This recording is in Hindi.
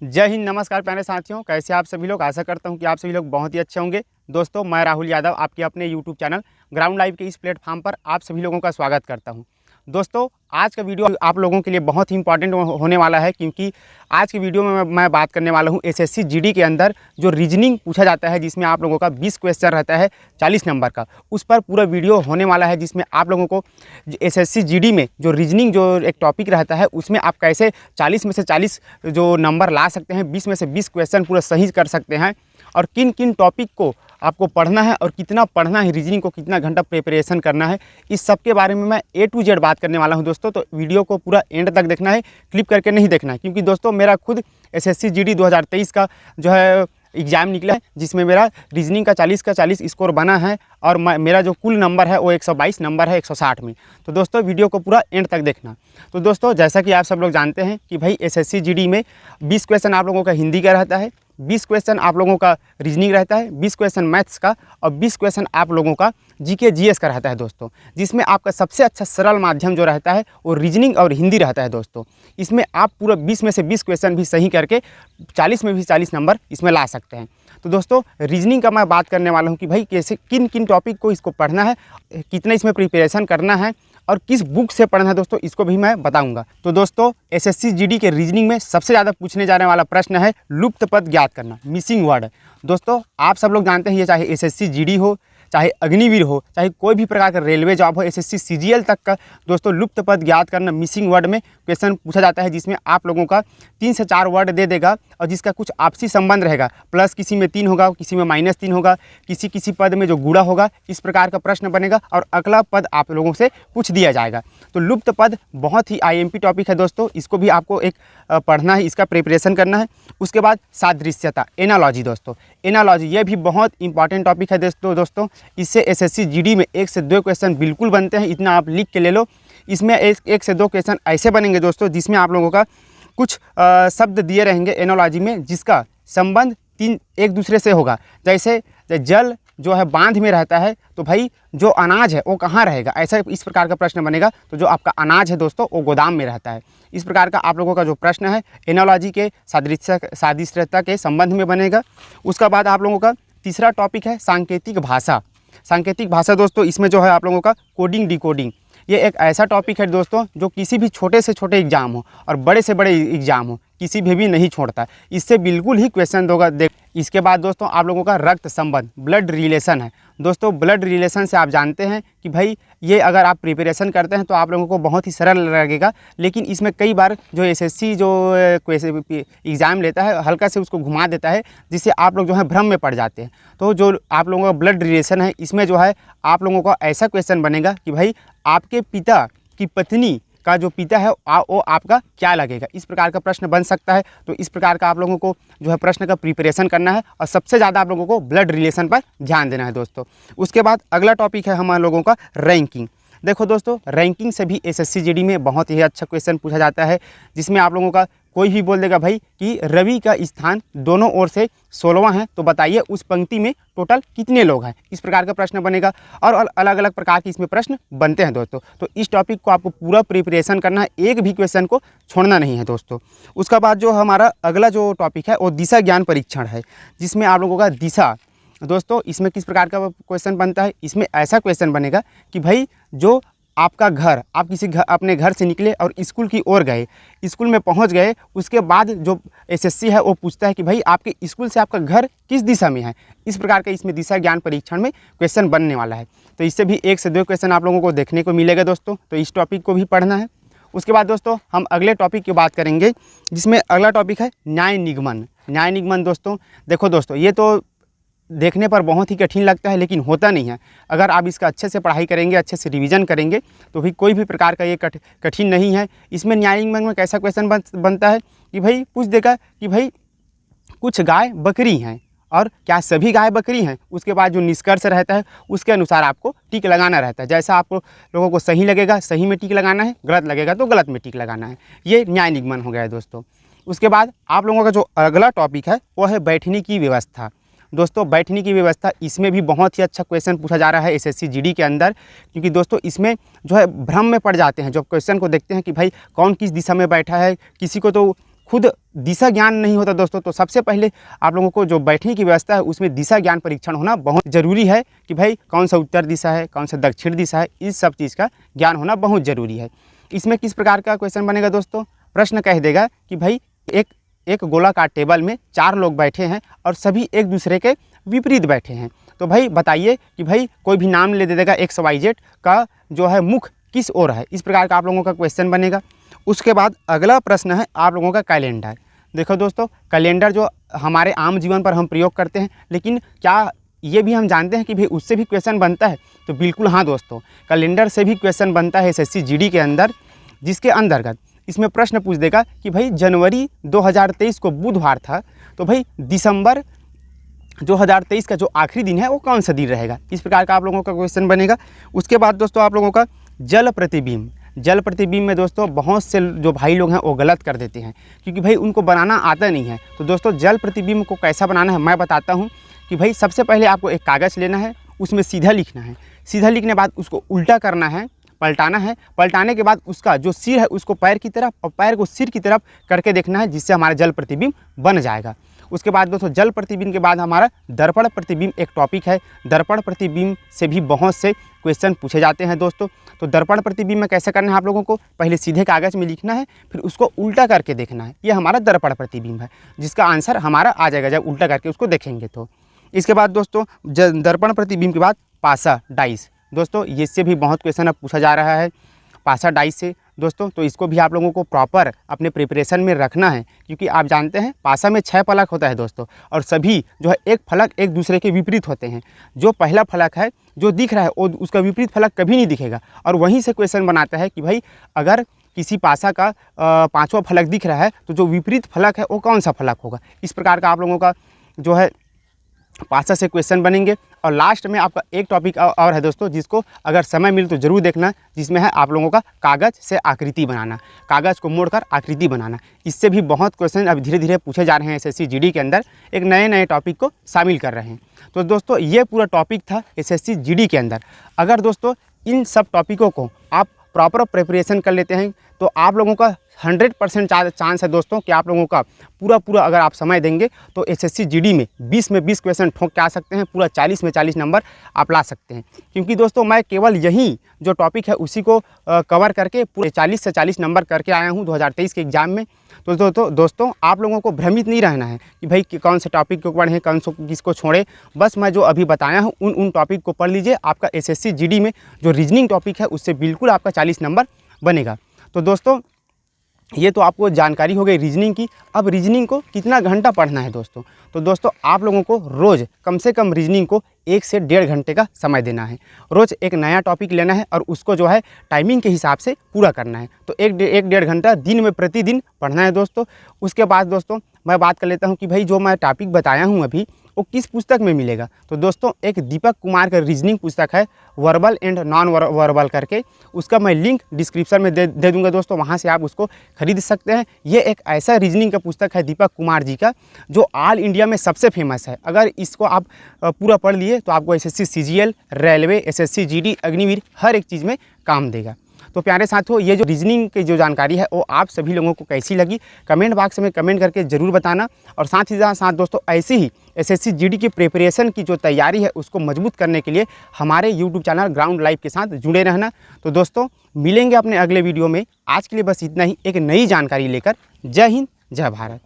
जय हिंद, नमस्कार प्यारे साथियों। कैसे आप सभी लोग? आशा करता हूं कि आप सभी लोग बहुत ही अच्छे होंगे। दोस्तों, मैं राहुल यादव आपके अपने यूट्यूब चैनल ग्राउंड लाइव के इस प्लेटफॉर्म पर आप सभी लोगों का स्वागत करता हूं। दोस्तों, आज का वीडियो आप लोगों के लिए बहुत ही इंपॉर्टेंट होने वाला है, क्योंकि आज की वीडियो में मैं बात करने वाला हूं एसएससी जीडी के अंदर जो रीजनिंग पूछा जाता है, जिसमें आप लोगों का 20 क्वेश्चन रहता है 40 नंबर का। उस पर पूरा वीडियो होने वाला है, जिसमें आप लोगों को एसएससी जीडी में जो रीजनिंग जो एक टॉपिक रहता है, उसमें आप कैसे 40 में से 40 जो नंबर ला सकते हैं, 20 में से 20 क्वेश्चन पूरा सही कर सकते हैं, और किन किन टॉपिक को आपको पढ़ना है और कितना पढ़ना है, रीजनिंग को कितना घंटा प्रिपरेशन करना है, इस सब के बारे में मैं A to Z बात करने वाला हूं दोस्तों। तो वीडियो को पूरा एंड तक देखना है, क्लिप करके नहीं देखना है, क्योंकि दोस्तों मेरा खुद एसएससी जीडी 2023 का जो है एग्ज़ाम निकला है, जिसमें मेरा रीजनिंग का 40 का 40 स्कोर बना है, और मेरा जो कुल नंबर है वो 122 नंबर है 160 में। तो दोस्तों वीडियो को पूरा एंड तक देखना। तो दोस्तों, जैसा कि आप सब लोग जानते हैं कि भाई एसएससी जीडी में 20 क्वेश्चन आप लोगों का हिंदी का रहता है, 20 क्वेश्चन आप लोगों का रीजनिंग रहता है, 20 क्वेश्चन मैथ्स का, और 20 क्वेश्चन आप लोगों का जीके जीएस का रहता है दोस्तों। जिसमें आपका सबसे अच्छा सरल माध्यम जो रहता है वो रीजनिंग और हिंदी रहता है दोस्तों। इसमें आप पूरा 20 में से 20 क्वेश्चन भी सही करके 40 में भी 40 नंबर इसमें ला सकते हैं। तो दोस्तों, रीजनिंग का मैं बात करने वाला हूँ कि भाई कैसे किन किन टॉपिक को इसको पढ़ना है, कितना इसमें प्रिपरेशन करना है, और किस बुक से पढ़ना है दोस्तों, इसको भी मैं बताऊंगा। तो दोस्तों, एसएससी जीडी के रीजनिंग में सबसे ज़्यादा पूछने जाने वाला प्रश्न है लुप्त पद ज्ञात करना, मिसिंग वर्ड। दोस्तों, आप सब लोग जानते हैं, ये चाहे एसएससी जीडी हो, चाहे अग्निवीर हो, चाहे कोई भी प्रकार का रेलवे जॉब हो, एसएससी सीजीएल तक का दोस्तों लुप्त पद ज्ञात करना मिसिंग वर्ड में क्वेश्चन पूछा जाता है, जिसमें आप लोगों का 3 से 4 वर्ड दे देगा, और जिसका कुछ आपसी संबंध रहेगा। प्लस किसी में 3 होगा, किसी में -3 होगा, किसी किसी पद में जो गुणा होगा, इस प्रकार का प्रश्न बनेगा, और अगला पद आप लोगों से पूछ दिया जाएगा। तो लुप्त पद बहुत ही आईएमपी टॉपिक है दोस्तों, इसको भी आपको एक पढ़ना है, इसका प्रिपरेशन करना है। उसके बाद सादृश्यता, एनालॉजी दोस्तों, एनालॉजी ये भी बहुत इंपॉर्टेंट टॉपिक है दोस्तों। इससे एसएससी जीडी में 1 से 2 क्वेश्चन बिल्कुल बनते हैं, इतना आप लिख के ले लो। इसमें 1 से 2 क्वेश्चन ऐसे बनेंगे दोस्तों, जिसमें आप लोगों का कुछ शब्द दिए रहेंगे एनालॉजी में, जिसका संबंध एक दूसरे से होगा। जैसे जल जो है बांध में रहता है, तो भाई जो अनाज है वो कहाँ रहेगा, ऐसा इस प्रकार का प्रश्न बनेगा। तो जो आपका अनाज है दोस्तों वो गोदाम में रहता है। इस प्रकार का आप लोगों का जो प्रश्न है एनालॉजी के सादृश्यता के संबंध में बनेगा। उसका बाद आप लोगों का तीसरा टॉपिक है सांकेतिक भाषा। सांकेतिक भाषा दोस्तों, इसमें जो है आप लोगों का कोडिंग डिकोडिंग, ये एक ऐसा टॉपिक है दोस्तों जो किसी भी छोटे से छोटे एग्जाम हो और बड़े से बड़े एग्जाम हो, किसी भी नहीं छोड़ता, इससे बिल्कुल ही क्वेश्चन दोगा। इसके बाद दोस्तों आप लोगों का रक्त संबंध, ब्लड रिलेशन है दोस्तों। ब्लड रिलेशन से आप जानते हैं कि भाई ये अगर आप प्रिपरेशन करते हैं तो आप लोगों को बहुत ही सरल लगेगा, लेकिन इसमें कई बार जो एसएससी जो एग्ज़ाम लेता है हल्का से उसको घुमा देता है, जिससे आप लोग जो है भ्रम में पड़ जाते हैं। तो जो आप लोगों का ब्लड रिलेशन है, इसमें जो है आप लोगों का ऐसा क्वेश्चन बनेगा कि भाई आपके पिता की पत्नी का जो पिता है वो आपका क्या लगेगा, इस प्रकार का प्रश्न बन सकता है। तो इस प्रकार का आप लोगों को जो है प्रश्न का प्रिपरेशन करना है, और सबसे ज़्यादा आप लोगों को ब्लड रिलेशन पर ध्यान देना है दोस्तों। उसके बाद अगला टॉपिक है हम लोगों का रैंकिंग। देखो दोस्तों, रैंकिंग से भी एसएससी जीडी में बहुत ही अच्छा क्वेश्चन पूछा जाता है, जिसमें आप लोगों का कोई भी बोल देगा भाई कि रवि का स्थान दोनों ओर से 16वां है, तो बताइए उस पंक्ति में टोटल कितने लोग हैं, इस प्रकार का प्रश्न बनेगा। और अलग अलग प्रकार के इसमें प्रश्न बनते हैं दोस्तों। तो इस टॉपिक को आपको पूरा प्रिपरेशन करना है, एक भी क्वेश्चन को छोड़ना नहीं है दोस्तों। उसका बाद जो हमारा अगला जो टॉपिक है वो दिशा ज्ञान परीक्षण है, जिसमें आप लोगों का दिशा दोस्तों, इसमें किस प्रकार का क्वेश्चन बनता है। इसमें ऐसा क्वेश्चन बनेगा कि भाई जो आपका घर, आप अपने घर से निकले और स्कूल की ओर गए, स्कूल में पहुंच गए, उसके बाद जो एसएससी है वो पूछता है कि भाई आपके स्कूल से आपका घर किस दिशा में है। इस प्रकार का इसमें दिशा ज्ञान परीक्षण में क्वेश्चन बनने वाला है। तो इससे भी 1 से 2 क्वेश्चन आप लोगों को देखने को मिलेगा दोस्तों। तो इस टॉपिक को भी पढ़ना है। उसके बाद दोस्तों हम अगले टॉपिक की बात करेंगे, जिसमें अगला टॉपिक है न्याय निगमन। न्याय निगमन दोस्तों, देखो दोस्तों, ये तो देखने पर बहुत ही कठिन लगता है, लेकिन होता नहीं है। अगर आप इसका अच्छे से पढ़ाई करेंगे, अच्छे से रिवीजन करेंगे, तो भी कोई भी प्रकार का ये कठिन नहीं है। इसमें न्याय निगमन में कैसा क्वेश्चन बनता है कि भाई पूछ देगा कि भाई कुछ गाय बकरी हैं, और क्या सभी गाय बकरी हैं। उसके बाद जो निष्कर्ष रहता है उसके अनुसार आपको टिक लगाना रहता है। जैसा आप लोगों को सही लगेगा सही में टिक लगाना है, गलत लगेगा तो गलत में टिक लगाना है। ये न्याय निगमन हो गया है दोस्तों। उसके बाद आप लोगों का जो अगला टॉपिक है वो है बैठने की व्यवस्था। दोस्तों, बैठने की व्यवस्था, इसमें भी बहुत ही अच्छा क्वेश्चन पूछा जा रहा है एसएससी जीडी के अंदर, क्योंकि दोस्तों इसमें जो है भ्रम में पड़ जाते हैं। जब क्वेश्चन को देखते हैं कि भाई कौन किस दिशा में बैठा है, किसी को तो खुद दिशा ज्ञान नहीं होता दोस्तों, तो सबसे पहले आप लोगों को जो बैठने की व्यवस्था है उसमें दिशा ज्ञान परीक्षण होना बहुत ज़रूरी है कि भाई कौन सा उत्तर दिशा है, कौन सा दक्षिण दिशा है, इस सब चीज़ का ज्ञान होना बहुत ज़रूरी है। इसमें किस प्रकार का क्वेश्चन बनेगा दोस्तों, प्रश्न कह देगा कि भाई एक गोलाकार टेबल में 4 लोग बैठे हैं और सभी एक दूसरे के विपरीत बैठे हैं। तो भाई बताइए कि भाई कोई भी नाम ले दे देगा XYZ का जो है मुख किस ओर है, इस प्रकार का आप लोगों का क्वेश्चन बनेगा। उसके बाद अगला प्रश्न है आप लोगों का कैलेंडर। देखो दोस्तों, कैलेंडर जो हमारे आम जीवन पर हम प्रयोग करते हैं, लेकिन क्या ये भी हम जानते हैं कि भाई उससे भी क्वेश्चन बनता है? तो बिल्कुल हाँ दोस्तों, कैलेंडर से भी क्वेश्चन बनता है SSC GD के अंदर, जिसके अंतर्गत इसमें प्रश्न पूछ देगा कि भाई जनवरी 2023 को बुधवार था, तो भाई दिसंबर 2023 का जो आखिरी दिन है वो कौन सा दिन रहेगा, इस प्रकार का आप लोगों का क्वेश्चन बनेगा। उसके बाद दोस्तों आप लोगों का जल प्रतिबिंब। जल प्रतिबिंब में दोस्तों बहुत से जो भाई लोग हैं वो गलत कर देते हैं, क्योंकि भाई उनको बनाना आता नहीं है। तो दोस्तों जल प्रतिबिंब को कैसा बनाना है मैं बताता हूँ कि भाई सबसे पहले आपको एक कागज़ लेना है, उसमें सीधा लिखना है। सीधा लिखने के बाद उसको उल्टा करना है, पलटाना है। पलटाने के बाद उसका जो सिर है उसको पैर की तरफ और पैर को सिर की तरफ करके देखना है, जिससे हमारा जल प्रतिबिंब बन जाएगा। उसके बाद दोस्तों जल प्रतिबिंब के बाद हमारा दर्पण प्रतिबिंब एक टॉपिक है। दर्पण प्रतिबिंब से भी बहुत से क्वेश्चन पूछे जाते हैं दोस्तों। तो दर्पण प्रतिबिंब में कैसे करना है आप लोगों को, पहले सीधे कागज़ में लिखना है, फिर उसको उल्टा करके देखना है। ये हमारा दर्पण प्रतिबिंब है, जिसका आंसर हमारा आ जाएगा जब उल्टा करके उसको देखेंगे तो। इसके बाद दोस्तों दर्पण प्रतिबिंब के बाद पासा डाइस। दोस्तों इससे भी बहुत क्वेश्चन अब पूछा जा रहा है पासा डाइस से दोस्तों, तो इसको भी आप लोगों को प्रॉपर अपने प्रिपरेशन में रखना है, क्योंकि आप जानते हैं पासा में 6 फलक होता है दोस्तों, और सभी जो है एक फलक एक दूसरे के विपरीत होते हैं। जो पहला फलक है जो दिख रहा है वो उसका विपरीत फलक कभी नहीं दिखेगा, और वहीं से क्वेश्चन बनाता है कि भाई अगर किसी पासा का 5वां फलक दिख रहा है तो जो विपरीत फलक है वो कौन सा फलक होगा। इस प्रकार का आप लोगों का जो है पासा से क्वेश्चन बनेंगे। और लास्ट में आपका एक टॉपिक और है दोस्तों, जिसको अगर समय मिले तो ज़रूर देखना, जिसमें है आप लोगों का कागज़ से आकृति बनाना, कागज़ को मोड़कर आकृति बनाना। इससे भी बहुत क्वेश्चन अब धीरे धीरे पूछे जा रहे हैं। SSC GD के अंदर एक नए टॉपिक को शामिल कर रहे हैं। तो दोस्तों ये पूरा टॉपिक था SSC GD के अंदर। अगर दोस्तों इन सब टॉपिकों को आप प्रॉपर प्रिपरेशन कर लेते हैं तो आप लोगों का 100% चांस है दोस्तों कि आप लोगों का पूरा अगर आप समय देंगे तो SSC GD में 20 में 20 क्वेश्चन ठोक के आ सकते हैं, पूरा 40 में 40 नंबर आप ला सकते हैं। क्योंकि दोस्तों मैं केवल यही जो टॉपिक है उसी को कवर करके पूरे 40 से 40 नंबर करके आया हूँ 2023 के एग्ज़ाम में। तो दोस्तों आप लोगों को भ्रमित नहीं रहना है कि भाई कौन से टॉपिक को पढ़ें, कौन से किसको छोड़ें। बस मैं जो अभी बताया हूँ उन टॉपिक को पढ़ लीजिए। आपका SSC GD में जो रीजनिंग टॉपिक है उससे बिल्कुल आपका 40 नंबर बनेगा। तो दोस्तों ये तो आपको जानकारी हो गई रीजनिंग की। अब रीजनिंग को कितना घंटा पढ़ना है दोस्तों, तो दोस्तों आप लोगों को रोज़ कम से कम रीजनिंग को 1 से 1.5 घंटे का समय देना है। रोज़ एक नया टॉपिक लेना है और उसको जो है टाइमिंग के हिसाब से पूरा करना है। तो एक 1.5 घंटा दिन में प्रतिदिन पढ़ना है दोस्तों। उसके बाद दोस्तों मैं बात कर लेता हूँ कि भाई जो मैं टॉपिक बताया हूँ अभी वो किस पुस्तक में मिलेगा। तो दोस्तों एक दीपक कुमार का रीजनिंग पुस्तक है, वर्बल एंड नॉन वर्बल करके, उसका मैं लिंक डिस्क्रिप्शन में दे दूंगा दोस्तों, वहाँ से आप उसको खरीद सकते हैं। ये एक ऐसा रीजनिंग का पुस्तक है दीपक कुमार जी का जो ऑल इंडिया में सबसे फेमस है। अगर इसको आप पूरा पढ़ लिए तो आपको SSC CGL, railway, SSC GD, Agniveer हर एक चीज़ में काम देगा। तो प्यारे साथियों ये जो रीजनिंग की जो जानकारी है वो आप सभी लोगों को कैसी लगी कमेंट बॉक्स में कमेंट करके ज़रूर बताना। और साथ ही साथ दोस्तों ऐसे ही SSC GD की प्रिपरेशन की जो तैयारी है उसको मजबूत करने के लिए हमारे YouTube चैनल ग्राउंड लाइव के साथ जुड़े रहना। तो दोस्तों मिलेंगे अपने अगले वीडियो में। आज के लिए बस इतना ही, एक नई जानकारी लेकर। जय हिंद, जय भारत।